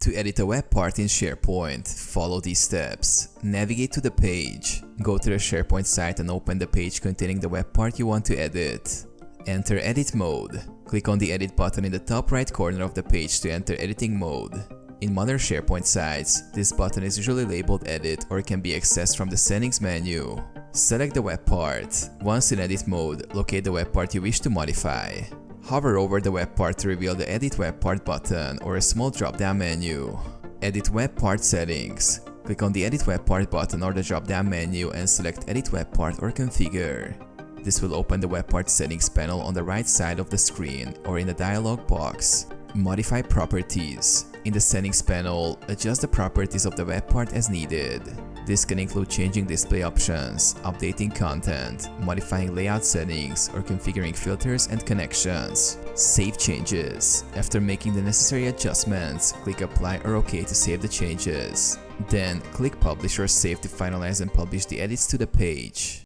To edit a web part in SharePoint, follow these steps. Navigate to the page. Go to the SharePoint site and open the page containing the web part you want to edit. Enter Edit Mode. Click on the Edit button in the top right corner of the page to enter editing mode. In modern SharePoint sites, this button is usually labeled Edit or can be accessed from the Settings menu. Select the web part. Once in Edit mode, locate the web part you wish to modify. Hover over the web part to reveal the Edit Web Part button or a small drop-down menu. Edit Web Part Settings. Click on the Edit Web Part button or the drop-down menu and select Edit Web Part or Configure. This will open the Web Part Settings panel on the right side of the screen or in the dialog box. Modify Properties. In the Settings panel, adjust the properties of the web part as needed. This can include changing display options, updating content, modifying layout settings, or configuring filters and connections. Save changes. After making the necessary adjustments, click Apply or OK to save the changes. Then, click Publish or Save to finalize and publish the edits to the page.